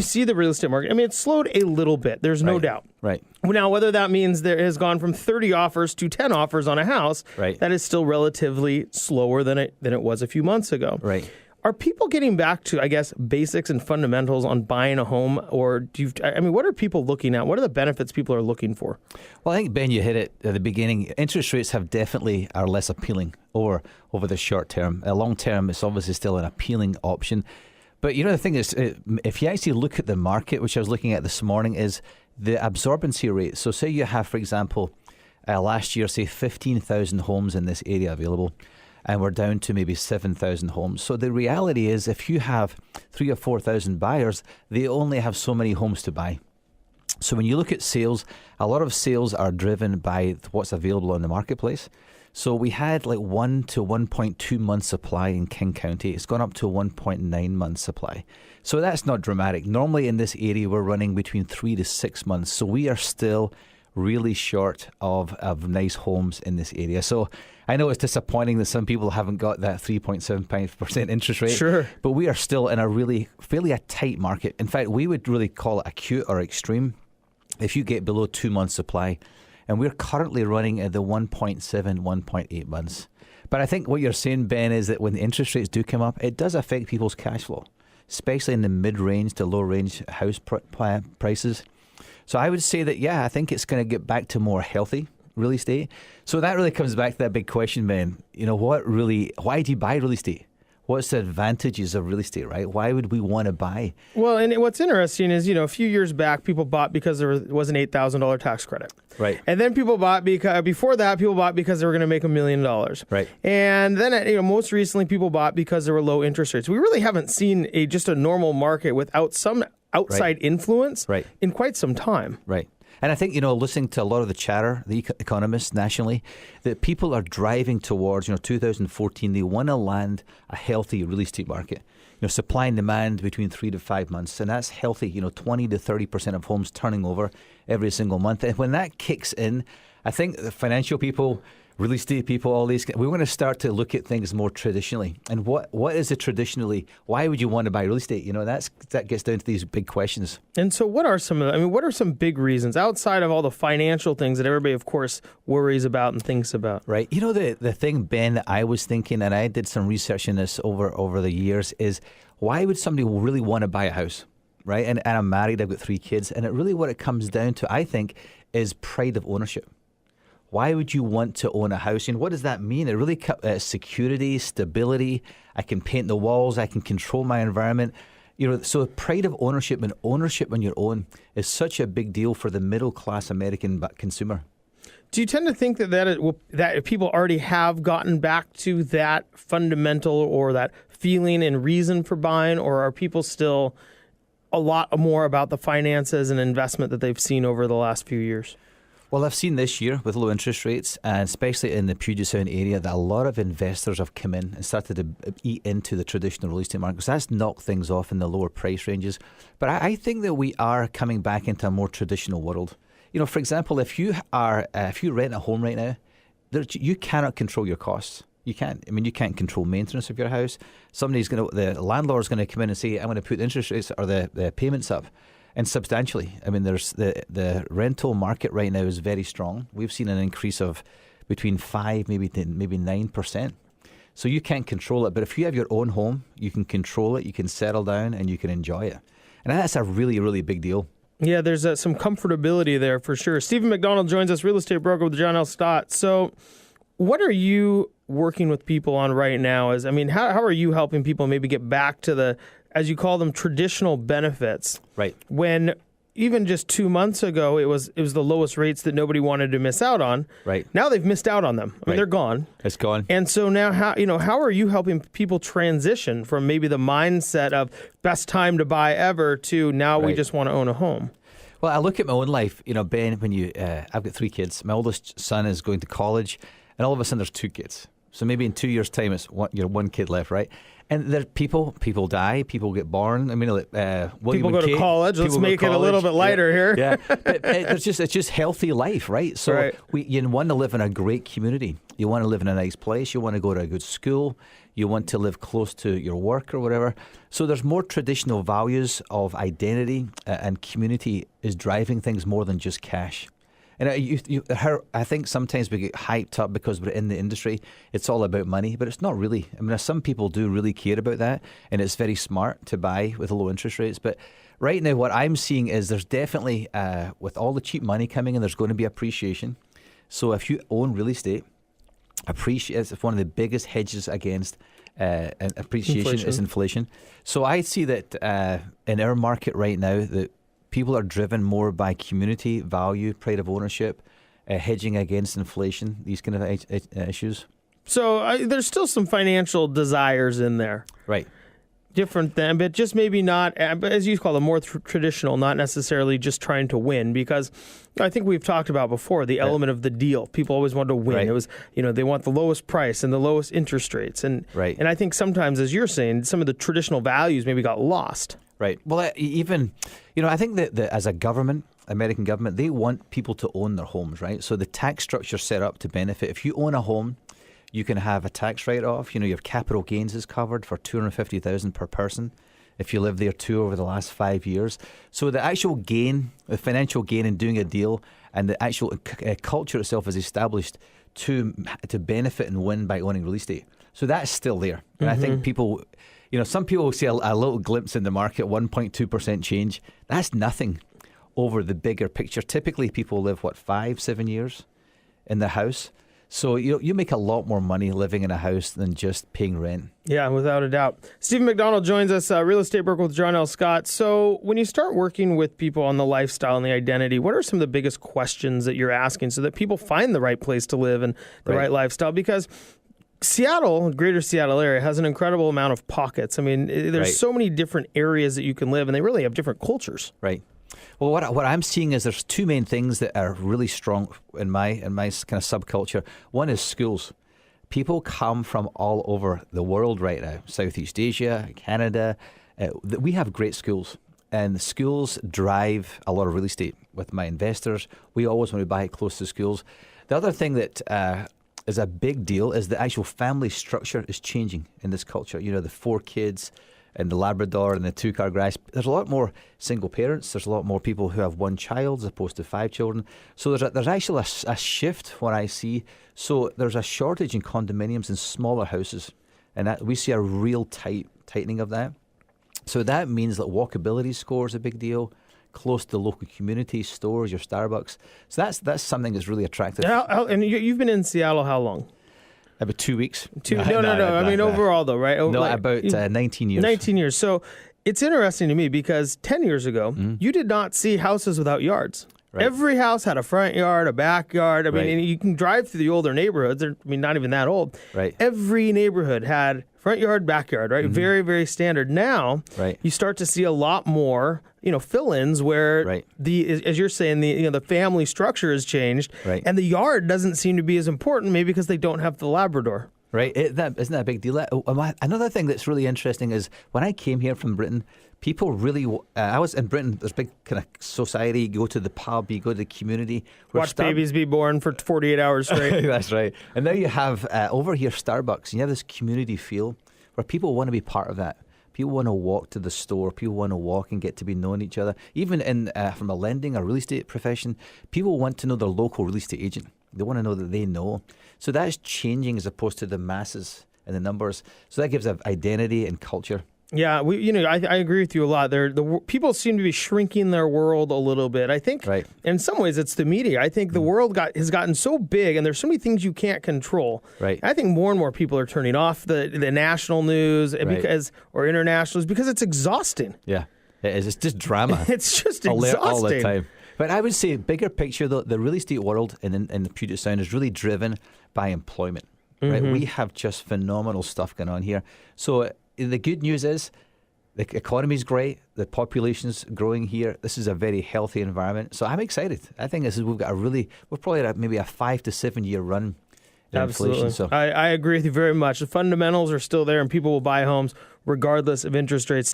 see the real estate market. I mean, it's slowed a little bit. There's no doubt. Right. Now, whether that means there has gone from 30 offers to 10 offers on a house, that is still relatively slower than it was a few months ago. Right. Are people getting back to, I guess, basics and fundamentals on buying a home? Or what are people looking at? What are the benefits people are looking for? Well, I think, Ben, you hit it at the beginning. Interest rates are less appealing over the short term. Long term, it's obviously still an appealing option. But, the thing is, if you actually look at the market, which I was looking at this morning, is the absorbency rate. So say you have, for example, last year, say 15,000 homes in this area available, and we're down to maybe 7,000 homes. So the reality is, if you have 3,000 or 4,000 buyers, they only have so many homes to buy. So when you look at sales, a lot of sales are driven by what's available in the marketplace. So we had like 1 to 1.2 months supply in King County. It's gone up to 1.9 months supply. So that's not dramatic. Normally in this area, we're running between 3 to 6 months. So we are still really short of nice homes in this area. So I know it's disappointing that some people haven't got that 3.75% interest rate. Sure. But we are still in a really fairly a tight market. In fact, we would really call it acute or extreme if you get below 2 months supply. And we're currently running at the 1.7, 1.8 months. But I think what you're saying, Ben, is that when the interest rates do come up, it does affect people's cash flow, especially in the mid-range to low-range house prices. So I would say that, I think it's going to get back to more healthy real estate. So that really comes back to that big question, Ben. Why do you buy real estate? What's the advantages of real estate, right? Why would we want to buy? Well, and what's interesting is, a few years back, people bought because there was an $8,000 tax credit. Right. And then people bought before that, people bought because they were going to make $1 million. Right. And then, most recently, people bought because there were low interest rates. We really haven't seen just a normal market without some outside influence in quite some time. Right. And I think, listening to a lot of the chatter, the economists nationally, that people are driving towards, 2014, they want to land a healthy real estate market. Supply and demand between 3 to 5 months. And that's healthy, 20 to 30% of homes turning over every single month. And when that kicks in, I think the financial people, real estate people, all these, we want to start to look at things more traditionally. And what is it traditionally? Why would you want to buy real estate? That gets down to these big questions. And so what are some big reasons outside of all the financial things that everybody, of course, worries about and thinks about? Right. The thing, Ben, that I was thinking, and I did some research in this over the years, is why would somebody really want to buy a house? Right. And I'm married. I've got 3 kids. And what it comes down to, I think, is pride of ownership. Why would you want to own a house? And what does that mean? It really security, stability. I can paint the walls. I can control my environment. So pride of ownership and ownership on your own is such a big deal for the middle class American consumer. Do you tend to think that people already have gotten back to that fundamental or that feeling and reason for buying, or are people still a lot more about the finances and investment that they've seen over the last few years? Well, I've seen this year with low interest rates, and especially in the Puget Sound area, that a lot of investors have come in and started to eat into the traditional real estate market. So that's knocked things off in the lower price ranges. But I think that we are coming back into a more traditional world. For example, if you rent a home right now, you cannot control your costs. You can't. You can't control maintenance of your house. The landlord's going to come in and say, I'm going to put the interest rates or the payments up. And substantially. There's the rental market right now is very strong. We've seen an increase of between 5, maybe 9%. So you can't control it. But if you have your own home, you can control it, you can settle down, and you can enjoy it. And that's a really, really big deal. Yeah, there's some comfortability there for sure. Stephen Macdonald joins us, real estate broker with John L. Stott. So what are you working with people on right now? How are you helping people maybe get back to the, as you call them, traditional benefits? Right. When even just 2 months ago, it was the lowest rates that nobody wanted to miss out on. Right. Now they've missed out on them. They're gone. It's gone. And so now, how are you helping people transition from maybe the mindset of best time to buy ever to now we just want to own a home? Well, I look at my own life, Ben, when I've got 3 kids. My oldest son is going to college, and all of a sudden there's 2 kids. So maybe in 2 years' time, it's one kid left, right? And there people die, people get born. I mean, people go to college. Let's make it a little bit lighter here. Yeah, but it's just healthy life, right? So you want to live in a great community. You want to live in a nice place. You want to go to a good school. You want to live close to your work or whatever. So there's more traditional values of identity, and community is driving things more than just cash. And I think sometimes we get hyped up because we're in the industry. It's all about money, but it's not really. I mean, some people do really care about that, and it's very smart to buy with low interest rates. But right now, what I'm seeing is there's definitely, with all the cheap money coming in, there's going to be appreciation. So if you own real estate, it's one of the biggest hedges against appreciation is inflation. So I see that in our market right now, that people are driven more by community value, pride of ownership, hedging against inflation, these kind of issues. So there's still some financial desires in there. Right. Different than, but just maybe not, as you call them, more traditional, not necessarily just trying to win. Because I think we've talked about before the element of the deal. People always wanted to win. Right. It was, they want the lowest price and the lowest interest rates. And I think sometimes, as you're saying, some of the traditional values maybe got lost. Right. Well, even, I think that as a government, American government, they want people to own their homes, right? So the tax structure set up to benefit. If you own a home, you can have a tax write-off. Your capital gains is covered for $250,000 per person if you live there too over the last 5 years. So the actual gain, the financial gain in doing a deal, and the actual culture itself is established to benefit and win by owning real estate. So that's still there. And I think people, some people see a little glimpse in the market, 1.2% change. That's nothing over the bigger picture. Typically, people live, 5-7 years in the house. So you make a lot more money living in a house than just paying rent. Yeah, without a doubt. Stephen Macdonald joins us, real estate broker with John L. Scott. So when you start working with people on the lifestyle and the identity, what are some of the biggest questions that you're asking so that people find the right place to live and the right lifestyle? Because Seattle, greater Seattle area, has an incredible amount of pockets. I mean, there's so many different areas that you can live, and they really have different cultures. Right. Well, what I'm seeing is there's two main things that are really strong in my kind of subculture. One is schools. People come from all over the world right now, Southeast Asia, Canada. We have great schools, and the schools drive a lot of real estate with my investors. We always want to buy it close to schools. The other thing that is a big deal is the actual family structure is changing in this culture. The 4 kids and the Labrador and the 2-car garage. There's a lot more single parents. There's a lot more people who have 1 child as opposed to 5 children. So there's actually a shift what I see. So there's a shortage in condominiums and smaller houses, and we see a real tightening of that. So that means that walkability score is a big deal. Close to local community stores, your Starbucks. So that's something that's really attractive. And you've been in Seattle how long? About 2 weeks. No. I mean, overall, though, right? No, about 19 years. 19 years. So it's interesting to me because 10 years ago, you did not see houses without yards. Right. Every house had a front yard, a backyard. I mean, and you can drive through the older neighborhoods. Not even that old. Right. Every neighborhood had front yard, backyard, right? Very, very standard. Now, you start to see a lot more, fill-ins where as you're saying, the family structure has changed, and the yard doesn't seem to be as important, maybe because they don't have the Labrador. Right. Isn't that a big deal? Another thing that's really interesting is when I came here from Britain, people really, I was in Britain, there's a big kind of society, you go to the pub, you go to the community. Watch babies be born for 48 hours straight. That's right. And now you have, over here, Starbucks, and you have this community feel where people want to be part of that. People want to walk to the store. People want to walk and get to be knowing each other. Even from a lending or real estate profession, people want to know their local real estate agent. They want to know that they know. So that's changing as opposed to the masses and the numbers. So that gives an identity and culture. Yeah, I agree with you a lot. The people seem to be shrinking their world a little bit. I think, in some ways, it's the media. I think the world has gotten so big, and there's so many things you can't control. Right. I think more and more people are turning off the national news or international news because it's exhausting. Yeah, it is. It's just drama. It's just exhausting all the time. But I would say, bigger picture, though, the real estate world in the Puget Sound is really driven by employment. Right, we have just phenomenal stuff going on here. So the good news is the economy's great, the population's growing here. This is a very healthy environment. So I'm excited. I think we've probably maybe a 5 to 7 year run Absolutely. inflation. So I agree with you very much. The fundamentals are still there, and people will buy homes regardless of interest rates.